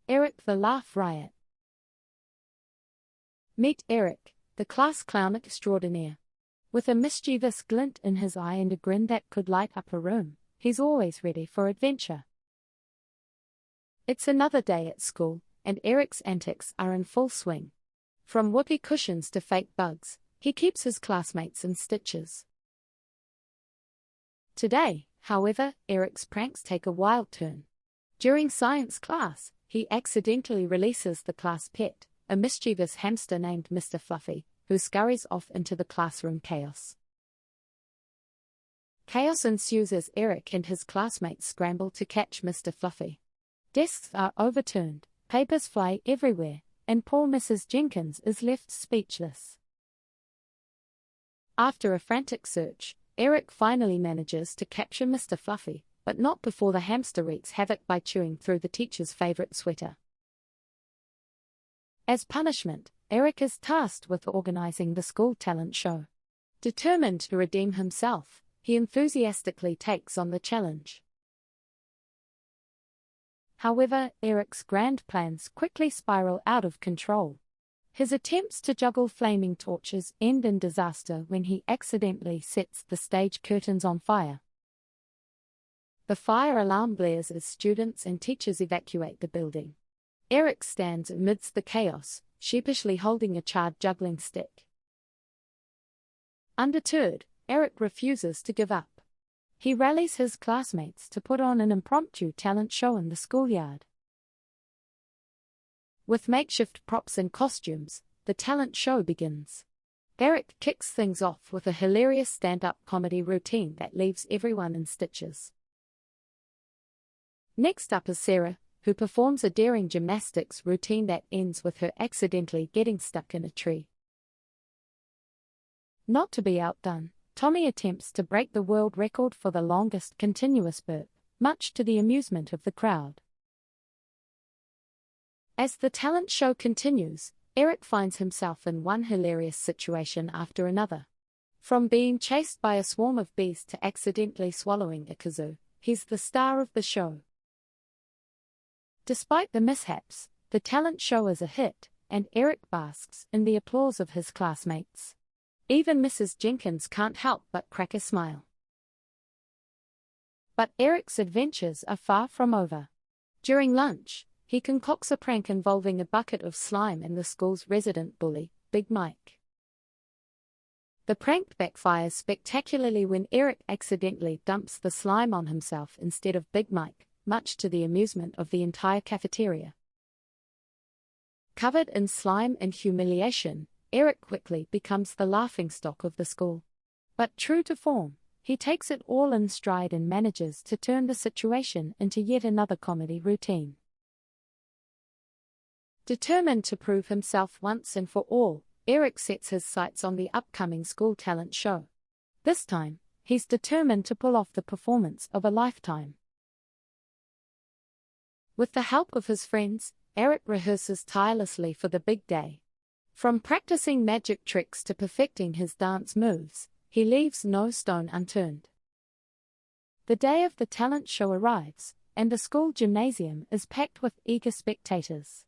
Eric the Laugh Riot. Meet Eric, the class clown extraordinaire. With a mischievous glint in his eye and a grin that could light up a room, he's always ready for adventure. It's another day at school, and Eric's antics are in full swing. From whoopee cushions to fake bugs, he keeps his classmates in stitches. Today, however, Eric's pranks take a wild turn. During science class, he accidentally releases the class pet, a mischievous hamster named Mr. Fluffy, who scurries off into the classroom chaos. Chaos ensues as Eric and his classmates scramble to catch Mr. Fluffy. Desks are overturned, papers fly everywhere, and poor Mrs. Jenkins is left speechless. After a frantic search, Eric finally manages to capture Mr. Fluffy, but not before the hamster wreaks havoc by chewing through the teacher's favorite sweater. As punishment, Eric is tasked with organizing the school talent show. Determined to redeem himself, he enthusiastically takes on the challenge. However, Eric's grand plans quickly spiral out of control. His attempts to juggle flaming torches end in disaster when he accidentally sets the stage curtains on fire. The fire alarm blares as students and teachers evacuate the building. Eric stands amidst the chaos, sheepishly holding a charred juggling stick. Undeterred, Eric refuses to give up. He rallies his classmates to put on an impromptu talent show in the schoolyard. With makeshift props and costumes, the talent show begins. Eric kicks things off with a hilarious stand-up comedy routine that leaves everyone in stitches. Next up is Sarah, who performs a daring gymnastics routine that ends with her accidentally getting stuck in a tree. Not to be outdone, Tommy attempts to break the world record for the longest continuous burp, much to the amusement of the crowd. As the talent show continues, Eric finds himself in one hilarious situation after another. From being chased by a swarm of bees to accidentally swallowing a kazoo, he's the star of the show. Despite the mishaps, the talent show is a hit, and Eric basks in the applause of his classmates. Even Mrs. Jenkins can't help but crack a smile. But Eric's adventures are far from over. During lunch, he concocts a prank involving a bucket of slime and the school's resident bully, Big Mike. The prank backfires spectacularly when Eric accidentally dumps the slime on himself instead of Big Mike, much to the amusement of the entire cafeteria. Covered in slime and humiliation, Eric quickly becomes the laughingstock of the school. But true to form, he takes it all in stride and manages to turn the situation into yet another comedy routine. Determined to prove himself once and for all, Eric sets his sights on the upcoming school talent show. This time, he's determined to pull off the performance of a lifetime. With the help of his friends, Eric rehearses tirelessly for the big day. From practicing magic tricks to perfecting his dance moves, he leaves no stone unturned. The day of the talent show arrives, and the school gymnasium is packed with eager spectators.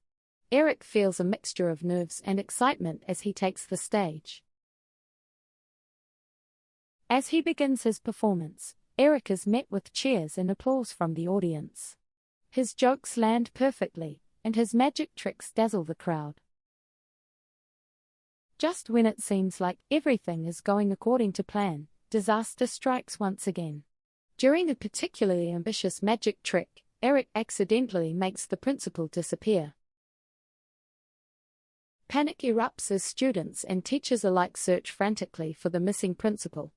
Eric feels a mixture of nerves and excitement as he takes the stage. As he begins his performance, Eric is met with cheers and applause from the audience. His jokes land perfectly, and his magic tricks dazzle the crowd. Just when it seems like everything is going according to plan, disaster strikes once again. During a particularly ambitious magic trick, Eric accidentally makes the principal disappear. Panic erupts as students and teachers alike search frantically for the missing principal.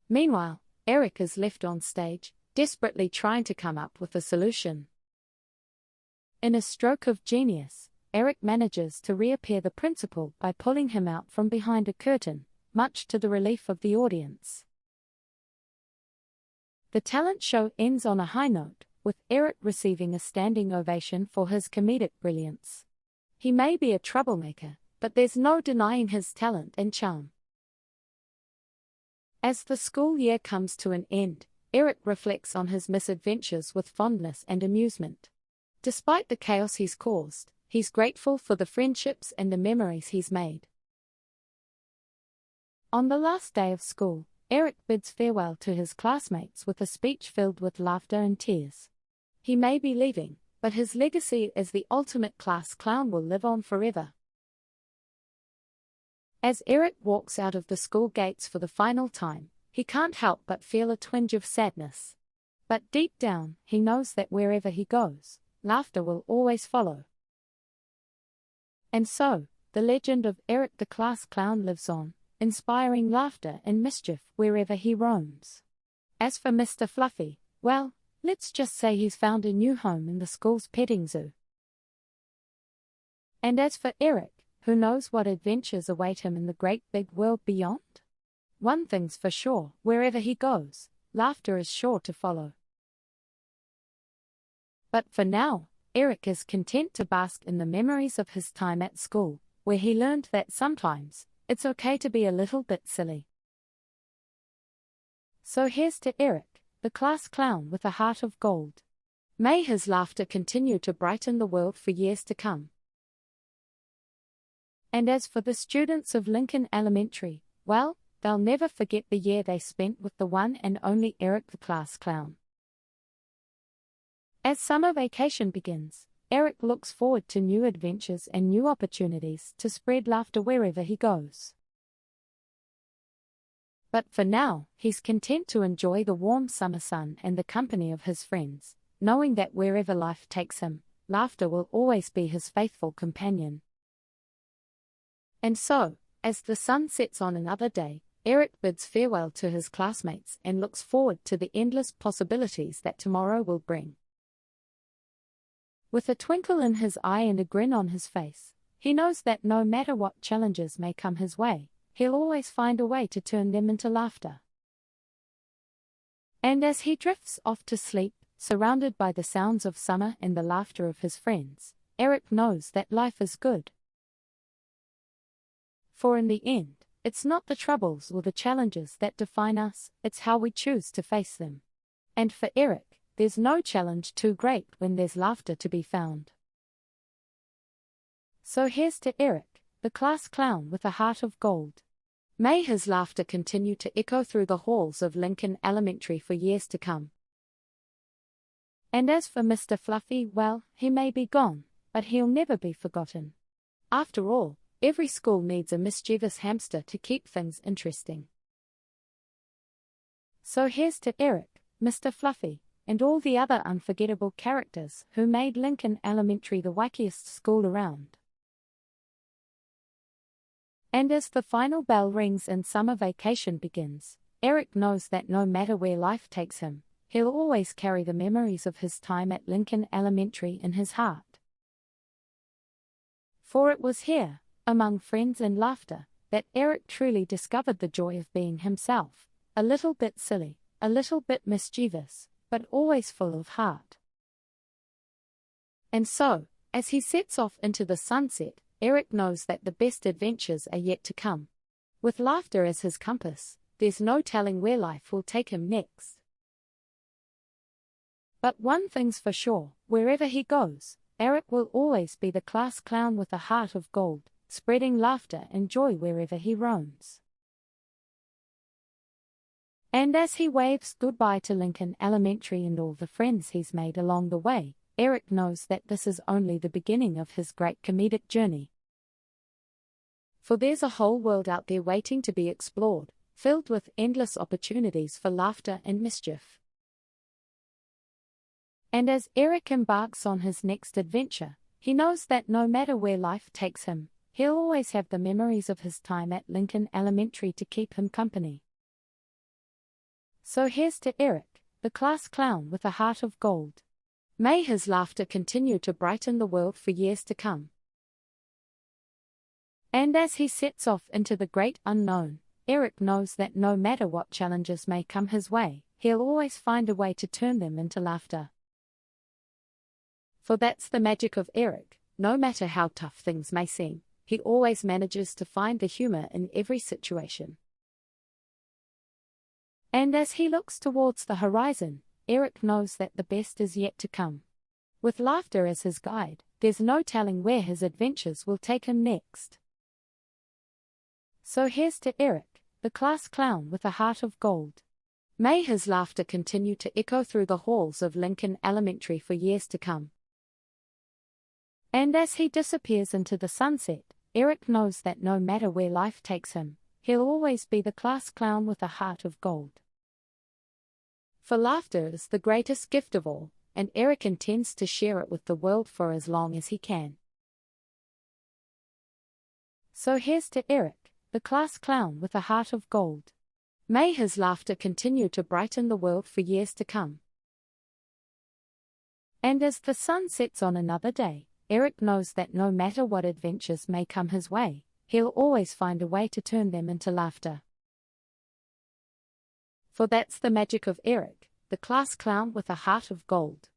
Meanwhile, Eric is left on stage, desperately trying to come up with a solution. In a stroke of genius, Eric manages to reappear the principal by pulling him out from behind a curtain, much to the relief of the audience. The talent show ends on a high note, with Eric receiving a standing ovation for his comedic brilliance. He may be a troublemaker, but there's no denying his talent and charm. As the school year comes to an end, Eric reflects on his misadventures with fondness and amusement. Despite the chaos he's caused, he's grateful for the friendships and the memories he's made. On the last day of school, Eric bids farewell to his classmates with a speech filled with laughter and tears. He may be leaving, but his legacy as the ultimate class clown will live on forever. As Eric walks out of the school gates for the final time, he can't help but feel a twinge of sadness. But deep down, he knows that wherever he goes, laughter will always follow. And so, the legend of Eric the class clown lives on, inspiring laughter and mischief wherever he roams. As for Mr. Fluffy, well, let's just say he's found a new home in the school's petting zoo. And as for Eric, who knows what adventures await him in the great big world beyond? One thing's for sure, wherever he goes, laughter is sure to follow. But for now, Eric is content to bask in the memories of his time at school, where he learned that sometimes, it's okay to be a little bit silly. So here's to Eric, the class clown with a heart of gold. May his laughter continue to brighten the world for years to come. And as for the students of Lincoln Elementary, well, they'll never forget the year they spent with the one and only Eric the class clown. As summer vacation begins, Eric looks forward to new adventures and new opportunities to spread laughter wherever he goes. But for now, he's content to enjoy the warm summer sun and the company of his friends, knowing that wherever life takes him, laughter will always be his faithful companion. And so, as the sun sets on another day, Eric bids farewell to his classmates and looks forward to the endless possibilities that tomorrow will bring. With a twinkle in his eye and a grin on his face, he knows that no matter what challenges may come his way, he'll always find a way to turn them into laughter. And as he drifts off to sleep, surrounded by the sounds of summer and the laughter of his friends, Eric knows that life is good. For in the end, it's not the troubles or the challenges that define us, it's how we choose to face them. And for Eric, there's no challenge too great when there's laughter to be found. So here's to Eric, the class clown with a heart of gold. May his laughter continue to echo through the halls of Lincoln Elementary for years to come. And as for Mr. Fluffy, well, he may be gone, but he'll never be forgotten. After all, every school needs a mischievous hamster to keep things interesting. So here's to Eric, Mr. Fluffy, and all the other unforgettable characters who made Lincoln Elementary the wackiest school around. And as the final bell rings and summer vacation begins, Eric knows that no matter where life takes him, he'll always carry the memories of his time at Lincoln Elementary in his heart. For it was here, among friends and laughter, that Eric truly discovered the joy of being himself, a little bit silly, a little bit mischievous, but always full of heart. And so, as he sets off into the sunset, Eric knows that the best adventures are yet to come. With laughter as his compass, there's no telling where life will take him next. But one thing's for sure, wherever he goes, Eric will always be the class clown with a heart of gold, spreading laughter and joy wherever he roams. And as he waves goodbye to Lincoln Elementary and all the friends he's made along the way, Eric knows that this is only the beginning of his great comedic journey. For there's a whole world out there waiting to be explored, filled with endless opportunities for laughter and mischief. And as Eric embarks on his next adventure, he knows that no matter where life takes him, he'll always have the memories of his time at Lincoln Elementary to keep him company. So here's to Eric, the class clown with a heart of gold. May his laughter continue to brighten the world for years to come. And as he sets off into the great unknown, Eric knows that no matter what challenges may come his way, he'll always find a way to turn them into laughter. For that's the magic of Eric, no matter how tough things may seem, he always manages to find the humor in every situation. And as he looks towards the horizon, Eric knows that the best is yet to come. With laughter as his guide, there's no telling where his adventures will take him next. So here's to Eric, the class clown with a heart of gold. May his laughter continue to echo through the halls of Lincoln Elementary for years to come. And as he disappears into the sunset, Eric knows that no matter where life takes him, he'll always be the class clown with a heart of gold. For laughter is the greatest gift of all, and Eric intends to share it with the world for as long as he can. So here's to Eric, the class clown with a heart of gold. May his laughter continue to brighten the world for years to come. And as the sun sets on another day, Eric knows that no matter what adventures may come his way, he'll always find a way to turn them into laughter. For that's the magic of Eric, the class clown with a heart of gold.